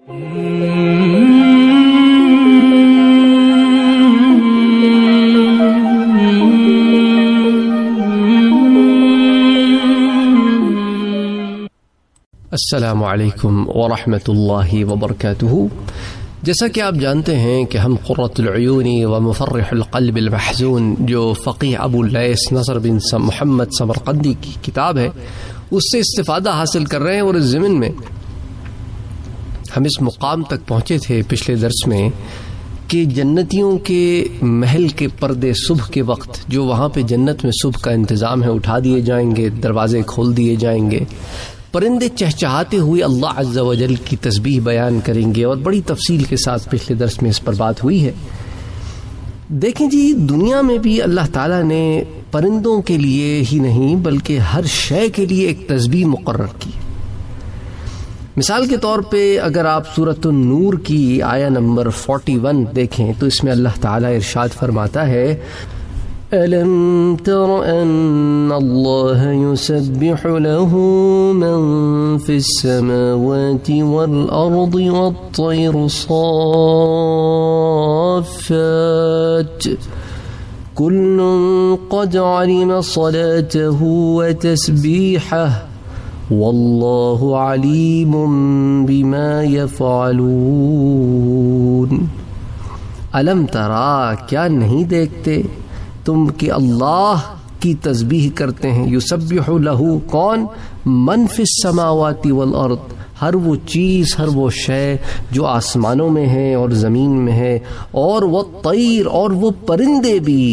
السلام علیکم ورحمۃ اللہ وبرکاتہ۔ جیسا کہ آپ جانتے ہیں کہ ہم قرۃ العیون و مفرح القلب المحزون جو فقیہ ابو اللیث نصر بن محمد سمرقندی کی کتاب ہے اس سے استفادہ حاصل کر رہے ہیں، اور اس ضمن میں ہم اس مقام تک پہنچے تھے پچھلے درس میں کہ جنتیوں کے محل کے پردے صبح کے وقت جو وہاں پہ جنت میں صبح کا انتظام ہے اٹھا دیے جائیں گے، دروازے کھول دیے جائیں گے، پرندے چہچہاتے ہوئے اللہ عز و جل کی تسبیح بیان کریں گے، اور بڑی تفصیل کے ساتھ پچھلے درس میں اس پر بات ہوئی ہے۔ دیکھیں جی، دنیا میں بھی اللہ تعالیٰ نے پرندوں کے لیے ہی نہیں بلکہ ہر شے کے لیے ایک تسبیح مقرر کی۔ مثال کے طور پہ اگر آپ سورۃ النور کی آیہ نمبر 41 دیکھیں تو اس میں اللہ تعالیٰ ارشاد فرماتا ہے أَلَمْ تَرَ أَنَّ اللَّهَ يُسَبِّحُ لَهُ مَن فِي السَّمَاوَاتِ وَالْأَرْضِ وَالطَّيْرُ صَافَّاتٍ كُلٌّ قَدْ عَلِمَ صَلَاتَهُ وَتَسْبِيحَهُ وَاللَّهُ عَلِيمٌ بِمَا يَفْعَلُونَ۔ أَلَمْ تَرَا، کیا نہیں دیکھتے تم کہ اللہ کی تسبیح کرتے ہیں، یسبح لہ، کون؟ من فی السماوات والارض، ہر وہ چیز، ہر وہ شے جو آسمانوں میں ہے اور زمین میں ہے، اور والطیر، اور وہ پرندے بھی،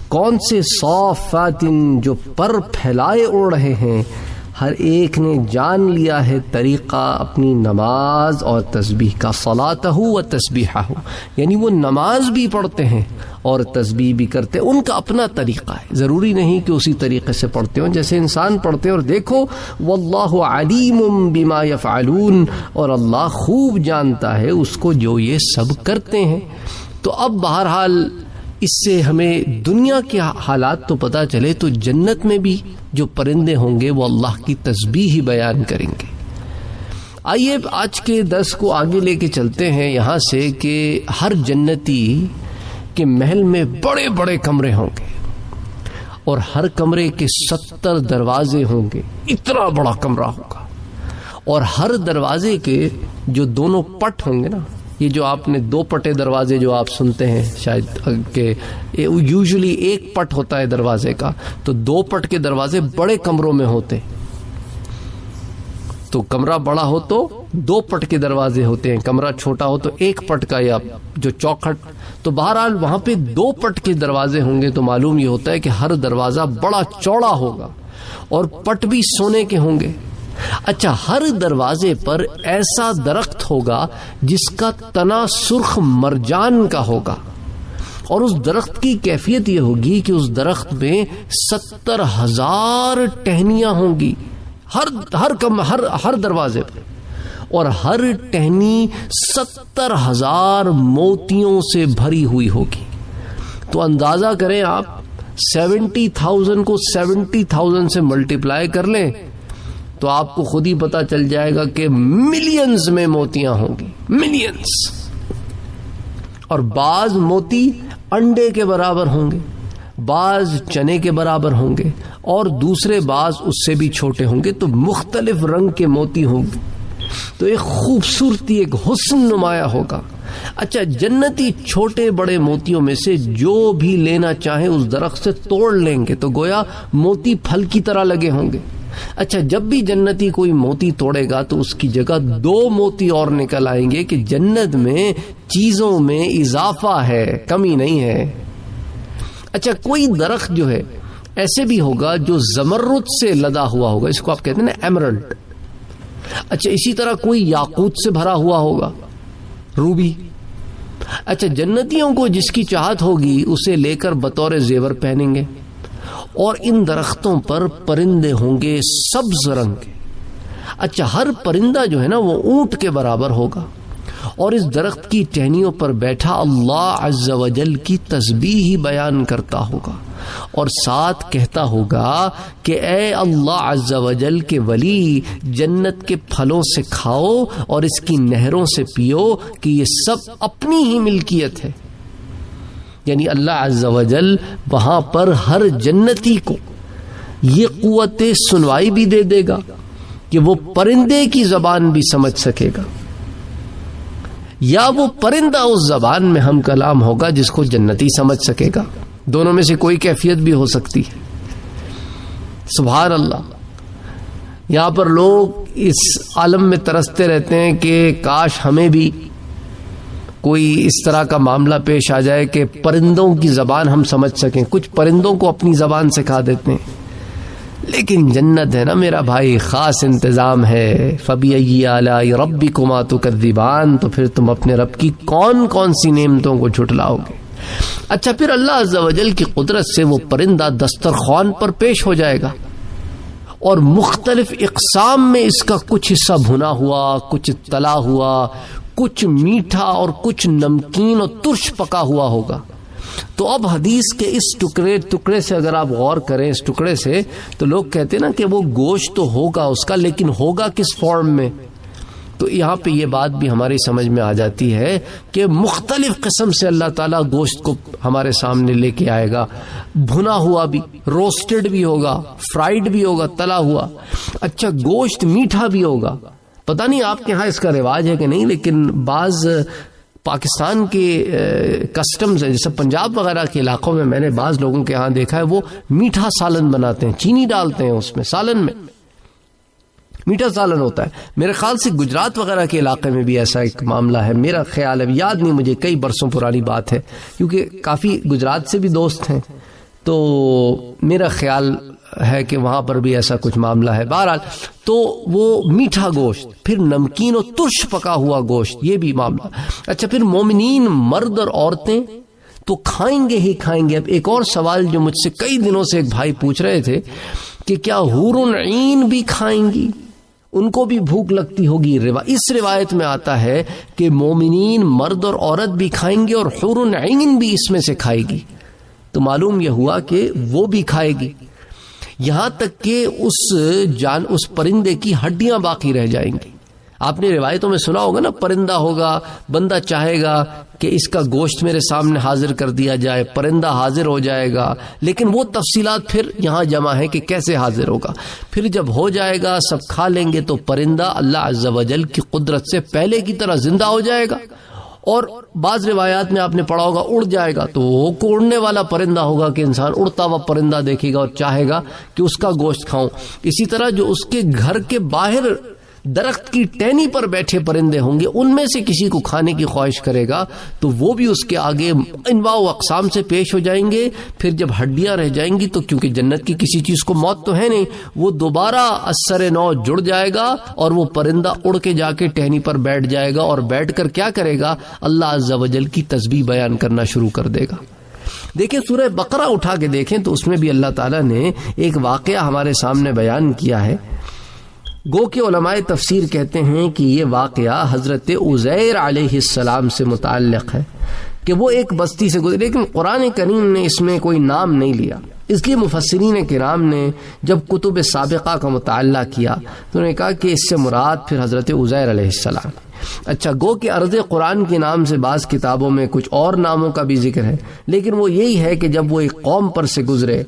کون سے؟ صافات، جو پر پھیلائے اڑ رہے ہیں۔ ہر ایک نے جان لیا ہے طریقہ اپنی نماز اور تسبیح کا، صلاتہ و تسبیحہ، یعنی وہ نماز بھی پڑھتے ہیں اور تسبیح بھی کرتے ہیں، ان کا اپنا طریقہ ہے، ضروری نہیں کہ اسی طریقے سے پڑھتے ہوں جیسے انسان پڑھتے ہیں۔ اور دیکھو واللہ علیم بما یفعلون، اور اللہ خوب جانتا ہے اس کو جو یہ سب کرتے ہیں۔ تو اب بہرحال اس سے ہمیں دنیا کے حالات تو پتہ چلے، تو جنت میں بھی جو پرندے ہوں گے وہ اللہ کی تسبیح ہی بیان کریں گے۔ آئیے آج کے درس کو آگے لے کے چلتے ہیں یہاں سے کہ ہر جنتی کے محل میں بڑے بڑے کمرے ہوں گے، اور ہر کمرے کے 70 دروازے ہوں گے، اتنا بڑا کمرہ ہوگا، اور ہر دروازے کے جو دونوں پٹ ہوں گے نا، یہ جو آپ نے دو پٹے دروازے جو آپ سنتے ہیں شاید کہ یوزلی ایک پٹ ہوتا ہے دروازے کا، تو دو پٹ کے دروازے بڑے کمروں میں ہوتے، تو کمرہ بڑا ہو تو دو پٹ کے دروازے ہوتے ہیں، کمرہ چھوٹا ہو تو ایک پٹ کا یا جو چوکھٹ۔ تو بہرحال وہاں پہ دو پٹ کے دروازے ہوں گے، تو معلوم یہ ہوتا ہے کہ ہر دروازہ بڑا چوڑا ہوگا اور پٹ بھی سونے کے ہوں گے۔ اچھا، ہر دروازے پر ایسا درخت ہوگا جس کا تنا سرخ مرجان کا ہوگا، اور اس درخت کی کیفیت یہ ہوگی کہ اس درخت میں 70,000 ٹہنیاں ہوں گی ہر دروازے پر، اور ہر ٹہنی 70,000 موتیوں سے بھری ہوئی ہوگی۔ تو اندازہ کریں آپ، 70,000 کو 70,000 سے ملٹیپلائی کر لیں تو آپ کو خود ہی پتا چل جائے گا کہ ملینز میں موتیاں ہوں گی، ملینز۔ اور بعض موتی انڈے کے برابر ہوں گے، بعض چنے کے برابر ہوں گے، اور دوسرے بعض اس سے بھی چھوٹے ہوں گے، تو مختلف رنگ کے موتی ہوں گے، تو ایک خوبصورتی، ایک حسن نمایاں ہوگا۔ اچھا، جنتی چھوٹے بڑے موتیوں میں سے جو بھی لینا چاہیں اس درخت سے توڑ لیں گے، تو گویا موتی پھل کی طرح لگے ہوں گے۔ اچھا، جب بھی جنتی کوئی موتی توڑے گا تو اس کی جگہ 2 موتی اور نکل آئیں گے کہ جنت میں چیزوں میں اضافہ ہے، کمی نہیں ہے۔ اچھا، کوئی درخت جو ہے ایسے بھی ہوگا جو زمرد سے لدا ہوا ہوگا، اس کو آپ کہتے ہیں نا ایمرلڈ۔ اچھا، اسی طرح کوئی یاقوت سے بھرا ہوا ہوگا، روبی۔ اچھا، جنتیوں کو جس کی چاہت ہوگی اسے لے کر بطور زیور پہنیں گے، اور ان درختوں پر پرندے ہوں گے سبز رنگ کے۔ اچھا، ہر پرندہ جو ہے نا وہ اونٹ کے برابر ہوگا، اور اس درخت کی ٹہنیوں پر بیٹھا اللہ عز و جل کی تسبیح ہی بیان کرتا ہوگا اور ساتھ کہتا ہوگا کہ اے اللہ عز و جل کے ولی، جنت کے پھلوں سے کھاؤ اور اس کی نہروں سے پیو کہ یہ سب اپنی ہی ملکیت ہے. یعنی اللہ عز و جل وہاں پر ہر جنتی کو یہ قوت سنوائی بھی دے دے گا کہ وہ پرندے کی زبان بھی سمجھ سکے گا، یا وہ پرندہ اس زبان میں ہم کلام ہوگا جس کو جنتی سمجھ سکے گا. دونوں میں سے کوئی کیفیت بھی ہو سکتی ہے. سبحان اللہ. یہاں پر لوگ اس عالم میں ترستے رہتے ہیں کہ کاش ہمیں بھی کوئی اس طرح کا معاملہ پیش آ جائے کہ پرندوں کی زبان ہم سمجھ سکیں. کچھ پرندوں کو اپنی زبان سکھا دیتے ہیں، لیکن جنت ہے نا میرا بھائی، خاص انتظام ہے. فَبِأَيِّ آلَاءِ رَبِّكُمَا تُكَذِّبَانِ، تو پھر تم اپنے رب کی کون کون سی نعمتوں کو جھٹلاؤ گے. اچھا، پھر اللہ عز و جل کی قدرت سے وہ پرندہ دسترخوان پر پیش ہو جائے گا اور مختلف اقسام میں اس کا کچھ حصہ بھنا ہوا، کچھ تلا ہوا، کچھ میٹھا اور کچھ نمکین اور ترش پکا ہوا ہوگا. تو اب حدیث کے اس ٹکڑے سے اگر آپ غور کریں، اس ٹکڑے سے، تو لوگ کہتے ہیں نا کہ وہ گوشت تو ہوگا اس کا، لیکن ہوگا کس فارم میں. تو یہاں پہ یہ بات بھی ہماری سمجھ میں آ جاتی ہے کہ مختلف قسم سے اللہ تعالیٰ گوشت کو ہمارے سامنے لے کے آئے گا. بھنا ہوا بھی، روسٹڈ بھی ہوگا، فرائیڈ بھی ہوگا، تلا ہوا. اچھا، گوشت میٹھا بھی ہوگا. پتہ نہیں آپ کے ہاں اس کا رواج ہے کہ نہیں، لیکن بعض پاکستان کے کسٹمز ہیں، جیسے پنجاب وغیرہ کے علاقوں میں نے بعض لوگوں کے ہاں دیکھا ہے، وہ میٹھا سالن بناتے ہیں، چینی ڈالتے ہیں اس میں، سالن میں میٹھا سالن ہوتا ہے. میرے خیال سے گجرات وغیرہ کے علاقے میں بھی ایسا ایک معاملہ ہے، میرا خیال ہے، یاد نہیں مجھے، کئی برسوں پرانی بات ہے، کیونکہ کافی گجرات سے بھی دوست ہیں، تو میرا خیال ہے کہ وہاں پر بھی ایسا کچھ معاملہ ہے. بہرحال تو وہ میٹھا گوشت، پھر نمکین اور ترش پکا ہوا گوشت، یہ بھی معاملہ. اچھا، پھر مومنین مرد اور عورتیں تو کھائیں گے ہی کھائیں گے. اب ایک اور سوال جو مجھ سے کئی دنوں سے ایک بھائی پوچھ رہے تھے کہ کیا حور عین بھی کھائیں گی، ان کو بھی بھوک لگتی ہوگی. اس روایت میں آتا ہے کہ مومنین مرد اور عورت بھی کھائیں گے اور حور عین بھی اس میں سے کھائے گی. تو معلوم یہ ہوا کہ وہ بھی کھائے گی، یہاں تک کہ اس پرندے کی ہڈیاں باقی رہ جائیں گی. آپ نے روایتوں میں سنا ہوگا نا، پرندہ ہوگا، بندہ چاہے گا کہ اس کا گوشت میرے سامنے حاضر کر دیا جائے، پرندہ حاضر ہو جائے گا، لیکن وہ تفصیلات پھر یہاں جمع ہے کہ کیسے حاضر ہوگا. پھر جب ہو جائے گا، سب کھا لیں گے، تو پرندہ اللہ عز و جل کی قدرت سے پہلے کی طرح زندہ ہو جائے گا. اور بعض روایات میں آپ نے پڑھا ہوگا اڑ جائے گا، تو وہ اڑنے والا پرندہ ہوگا کہ انسان اڑتا ہوا پرندہ دیکھے گا اور چاہے گا کہ اس کا گوشت کھاؤں. اسی طرح جو اس کے گھر کے باہر درخت کی ٹہنی پر بیٹھے پرندے ہوں گے، ان میں سے کسی کو کھانے کی خواہش کرے گا تو وہ بھی اس کے آگے انواع و اقسام سے پیش ہو جائیں گے. پھر جب ہڈیاں رہ جائیں گی، تو کیونکہ جنت کی کسی چیز کو موت تو ہے نہیں، وہ دوبارہ اثر نو جڑ جائے گا اور وہ پرندہ اڑ کے جا کے ٹہنی پر بیٹھ جائے گا، اور بیٹھ کر کیا کرے گا؟ اللہ عز و جل کی تسبیح بیان کرنا شروع کر دے گا. دیکھیں سورہ بقرہ اٹھا کے دیکھیں تو اس میں بھی اللہ تعالیٰ نے ایک واقعہ ہمارے سامنے بیان کیا ہے. گو کہ علماء تفسیر کہتے ہیں کہ یہ واقعہ حضرت عزیر علیہ السلام سے متعلق ہے کہ وہ ایک بستی سے گزرے، لیکن قرآن کریم نے اس میں کوئی نام نہیں لیا. اس لیے مفسرین کرام نے جب کتب سابقہ کا مطالعہ کیا تو انہوں نے کہا کہ اس سے مراد پھر حضرت عزیر علیہ السلام. اچھا، گو کہ عرض قرآن کے نام سے بعض کتابوں میں کچھ اور ناموں کا بھی ذکر ہے، لیکن وہ یہی ہے کہ جب وہ ایک قوم پر سے گزرے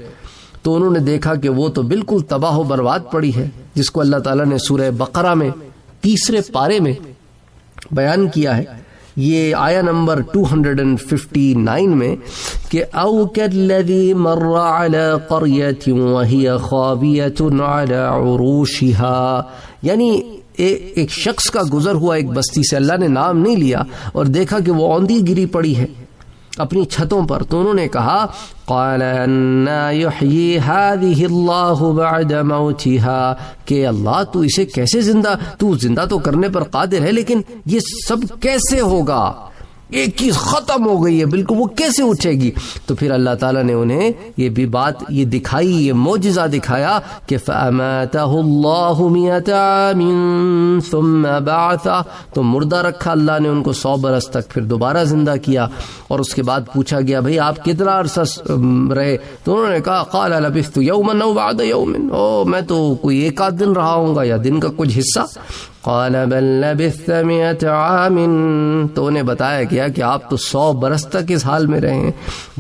تو انہوں نے دیکھا کہ وہ تو بالکل تباہ و برباد پڑی ہے، جس کو اللہ تعالیٰ نے سورہ بقرہ میں 3 پارے میں بیان کیا ہے. یہ آیہ نمبر 259 میں کہ او کالذی مر علی قریۃ وہی خاویۃ علی عروشها، یعنی ایک شخص کا گزر ہوا ایک بستی سے، اللہ نے نام نہیں لیا، اور دیکھا کہ وہ اوندھی گری پڑی ہے اپنی چھتوں پر. تو انہوں نے کہا قال انا یحیی ہذہ اللہ بعد موتها، کہ اللہ تو اسے کیسے زندہ تو کرنے پر قادر ہے، لیکن یہ سب کیسے ہوگا ایک چیز ختم ہو گئی ہے بالکل، وہ کیسے اٹھے گی؟ تو پھر اللہ تعالیٰ نے انہیں یہ بھی بات یہ دکھائی، یہ معجزہ دکھایا کہ فَأَمَاتَهُ اللَّهُ مِئَةَ عَامٍ ثُمَّ بَعَثَهُ، تو مردہ رکھا اللہ نے ان کو 100 برس تک، پھر دوبارہ زندہ کیا، اور اس کے بعد پوچھا گیا بھئی آپ کتنا عرصہ رہے؟ تو انہوں نے کہا قَالَ لَبِثْتُ يَوْمًا أَوْ بَعْدَ يَوْمٍ، میں تو کوئی ایک آدھ دن رہا ہوں گا یا دن کا کچھ حصہ۔ قال بل لبثت 100 عام، تو انہیں بتایا گیا کہ آپ تو 100 برس تک اس حال میں رہے ہیں۔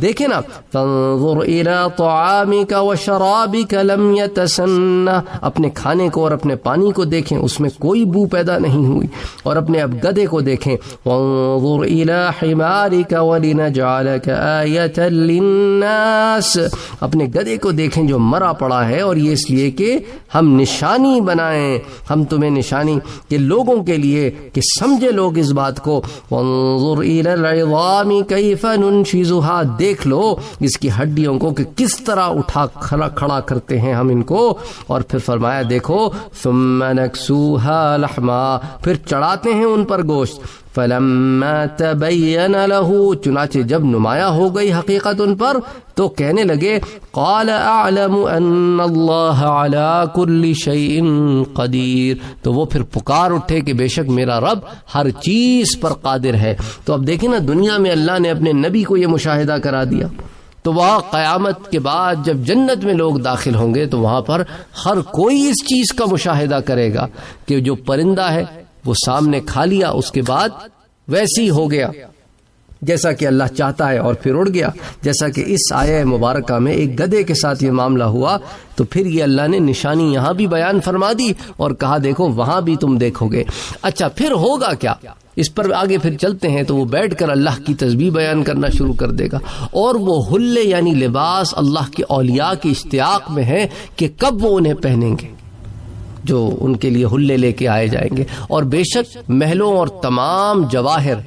دیکھیں نا، فانظر الى طعامك وشرابك لم يتسنى، اپنے کھانے کو اور اپنے پانی کو دیکھیں، اس میں کوئی بو پیدا نہیں ہوئی، اور اپنے اب گدھے کو دیکھیں، وانظر الى حمارك ولنجعلك آية للناس، اپنے گدھے کو دیکھیں جو مرا پڑا ہے، اور یہ اس لیے کہ ہم نشانی بنائیں، ہم تمہیں نشانی کہ لوگوں کے لیے کہ سمجھے لوگ اس بات کو۔ وانظر الى العظام کیف ننشزها، دیکھ لو اس کی ہڈیوں کو کہ کس طرح اٹھا کھڑا کرتے ہیں ہم ان کو، اور پھر فرمایا دیکھو ثم نکسوها لحما، پھر چڑھاتے ہیں ان پر گوشت۔ فلما تبین له، چنانچہ جب نمایاں ہو گئی حقیقت ان پر تو کہنے لگے قال اعلم ان اللہ علی کل شیء قدیر، تو وہ پھر پکار اٹھے کہ بے شک میرا رب ہر چیز پر قادر ہے۔ تو اب دیکھیں نا، دنیا میں اللہ نے اپنے نبی کو یہ مشاہدہ کرا دیا، تو وہاں قیامت کے بعد جب جنت میں لوگ داخل ہوں گے تو وہاں پر ہر کوئی اس چیز کا مشاہدہ کرے گا کہ جو پرندہ ہے وہ سامنے کھا لیا، اس کے بعد ویسی ہو گیا جیسا کہ اللہ چاہتا ہے اور پھر اڑ گیا، جیسا کہ اس آیہ مبارکہ میں ایک گدھے کے ساتھ یہ معاملہ ہوا۔ تو پھر یہ اللہ نے نشانی یہاں بھی بیان فرما دی اور کہا دیکھو وہاں بھی تم دیکھو گے۔ اچھا پھر ہوگا کیا؟ اس پر آگے پھر چلتے ہیں تو وہ بیٹھ کر اللہ کی تسبیح بیان کرنا شروع کر دے گا، اور وہ حلے یعنی لباس اللہ کے اولیاء کی اشتیاق میں ہے کہ کب وہ انہیں پہنیں گے، جو ان کے لیے حلے لے کے آئے جائیں گے۔ اور بے شک محلوں اور تمام جواہر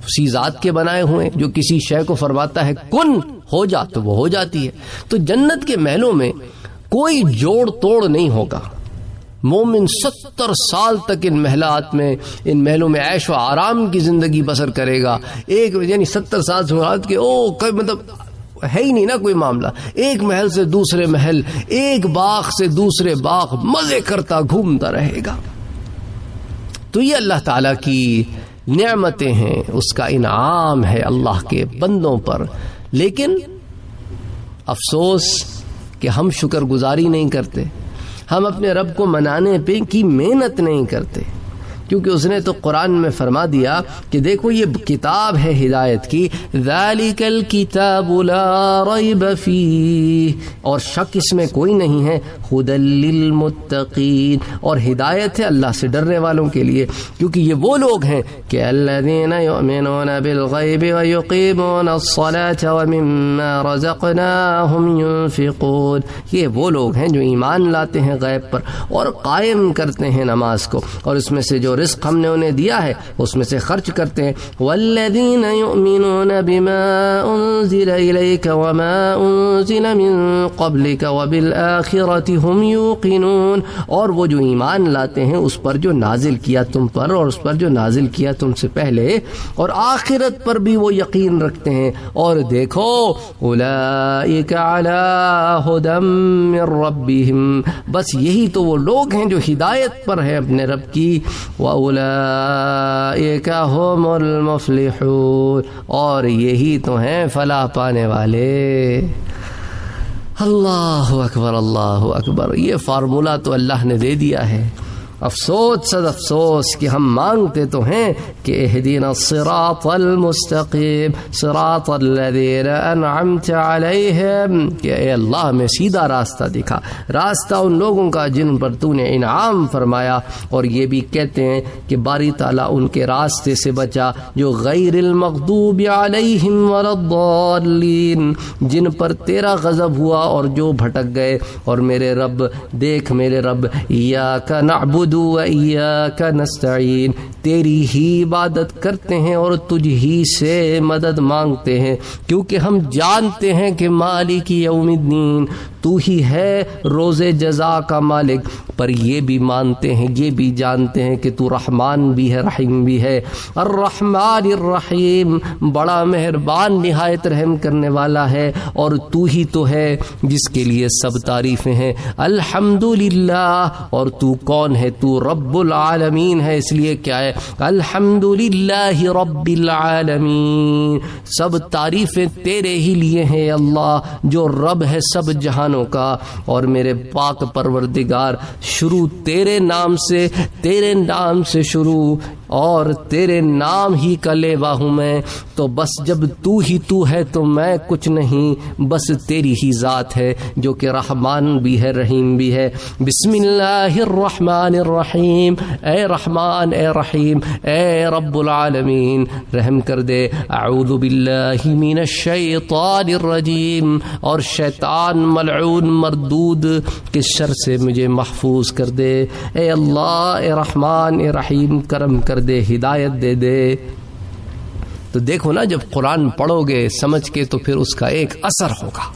اسی ذات کے بنائے ہوئے، جو کسی شے کو فرماتا ہے کن ہو جا تو وہ ہو جاتی ہے۔ تو جنت کے محلوں میں کوئی جوڑ توڑ نہیں ہوگا، مومن 70 سال تک ان محلات میں، ان محلوں میں عیش و آرام کی زندگی بسر کرے گا۔ ایک یعنی 70 سال سے مراد کہ مطلب ہے ہی نہیں نا کوئی معاملہ، ایک محل سے دوسرے محل، ایک باغ سے دوسرے باغ مزے کرتا گھومتا رہے گا۔ تو یہ اللہ تعالیٰ کی نعمتیں ہیں، اس کا انعام ہے اللہ کے بندوں پر، لیکن افسوس کہ ہم شکر گزاری نہیں کرتے، ہم اپنے رب کو منانے پہ کی محنت نہیں کرتے، کیونکہ اس نے تو قرآن میں فرما دیا کہ دیکھو یہ کتاب ہے ہدایت کی، ذالک الکتاب لا ریب فیہ، اور شک اس میں کوئی نہیں ہے، ھدی للمتقین، اور ہدایت ہے اللہ سے ڈرنے والوں کے لیے، کیونکہ یہ وہ لوگ ہیں کہ الذین یؤمنون بالغیب ویقیمون الصلاة ومما رزقناہم ینفقون، یہ وہ لوگ ہیں جو ایمان لاتے ہیں غیب پر اور قائم کرتے ہیں نماز کو، اور اس میں سے جو رزق ہم نے انہیں دیا ہے اس میں سے خرچ کرتے ہیں۔ والذین یؤمنون بما انزل الیک وما انزل من قبلک وبالآخرۃ هم یوقنون، اور وہ جو ایمان لاتے ہیں اس پر جو نازل کیا تم پر اور اس پر جو نازل کیا تم سے پہلے، اور آخرت پر بھی وہ یقین رکھتے ہیں۔ اور دیکھو اولئک علی ھدی من ربہم، بس یہی تو وہ لوگ ہیں جو ہدایت پر ہیں اپنے رب کی، وَأُولَئِكَ هُمُ الْمُفْلِحُونَ، اور یہی تو ہیں فلاح پانے والے۔ اللہ اکبر، اللہ اکبر، یہ فارمولہ تو اللہ نے دے دیا ہے۔ افسوس صد افسوس کہ ہم مانگتے تو ہیں کہ اہدنا الصراط المستقیم صراط الذین انعمت علیہم، کہ اے اللہ ہمیں سیدھا راستہ دکھا، راستہ ان لوگوں کا جن پر تو نے انعام فرمایا۔ اور یہ بھی کہتے ہیں کہ باری تعالیٰ ان کے راستے سے بچا جو غیر المغضوب علیہم ولا الضالین، جن پر تیرا غضب ہوا اور جو بھٹک گئے۔ اور میرے رب دیکھ، میرے رب ایاک نعبد نعبدو و ایاک نستعین، تیری ہی عبادت کرتے ہیں اور تجھ ہی سے مدد مانگتے ہیں، کیونکہ ہم جانتے ہیں کہ مالک یوم الدین، تو ہی ہے روز جزا کا مالک، پر یہ بھی مانتے ہیں، یہ بھی جانتے ہیں کہ تو رحمان بھی ہے، رحیم بھی ہے، الرحمن الرحیم، بڑا مہربان نہایت رحم کرنے والا ہے، اور تو ہی تو ہے جس کے لیے سب تعریفیں ہیں۔ الحمدللہ، اور تو کون ہے؟ تو رب العالمین ہے، اس لیے کیا ہے؟ الحمدللہ رب العالمین، سب تعریفیں تیرے ہی لیے ہیں اللہ، جو رب ہے سب جہانوں کا۔ اور میرے پاک پروردگار، شروع تیرے نام سے شروع، اور تیرے نام ہی کا لیوا ہوں میں، تو بس جب تو ہی تو ہے تو میں کچھ نہیں، بس تیری ہی ذات ہے جو کہ رحمان بھی ہے، رحیم بھی ہے۔ بسم اللہ الرحمن الرحیم، اے رحمان اے رحیم اے رب العالمین رحم کر دے۔ اعوذ باللہ من الشیطان الرجیم، اور شیطان ملعون مردود کے شر سے مجھے محفوظ کر دے۔ اے اللہ اے رحمان اے رحیم کرم کر دے، ہدایت دے دے۔ تو دیکھو نا، جب قرآن پڑھو گے سمجھ کے تو پھر اس کا ایک اثر ہوگا،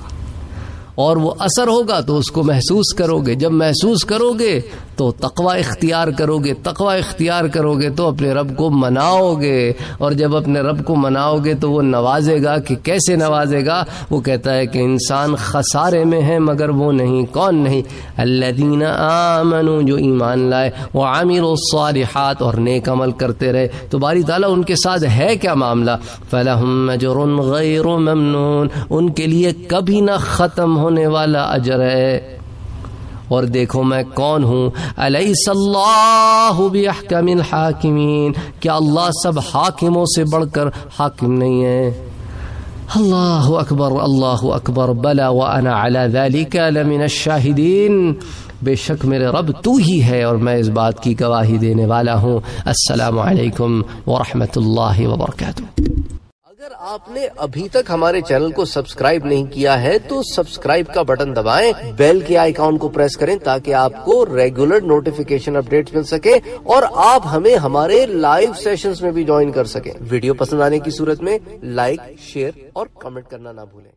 اور وہ اثر ہوگا تو اس کو محسوس کرو گے، جب محسوس کرو گے تو تقوی اختیار کرو گے، تقوی اختیار کرو گے تو اپنے رب کو مناؤ گے، اور جب اپنے رب کو مناؤ گے تو وہ نوازے گا۔ کہ کیسے نوازے گا؟ وہ کہتا ہے کہ انسان خسارے میں ہے مگر وہ نہیں، کون نہیں؟ الذین آمنوا، جو ایمان لائے، وعملوا الصالحات، اور نیک عمل کرتے رہے۔ تو باری تعالیٰ ان کے ساتھ ہے کیا معاملہ؟ فلہم اجر غیر ممنون، ان کے لیے کبھی نہ ختم ہونے والا اجر ہے۔ اور دیکھو میں کون ہوں، الیس اللہ باحکم الحاکمین، کیا اللہ سب حاکموں سے بڑھ کر حاکم نہیں ہے؟ اللہ اکبر اللہ اکبر، بلا وانا علی ذلک لمن الشاہدین، بے شک میرے رب تو ہی ہے اور میں اس بات کی گواہی دینے والا ہوں۔ السلام علیکم ورحمۃ اللہ وبرکاتہ۔ اگر آپ نے ابھی تک ہمارے چینل کو سبسکرائب نہیں کیا ہے تو سبسکرائب کا بٹن دبائیں، بیل کے آئیکن کو پریس کریں تاکہ آپ کو ریگولر نوٹیفیکیشن اپڈیٹ مل سکے، اور آپ ہمیں ہمارے لائیو سیشنز میں بھی جوائن کر سکیں۔ ویڈیو پسند آنے کی صورت میں لائک، شیئر اور کمنٹ کرنا نہ بھولیں۔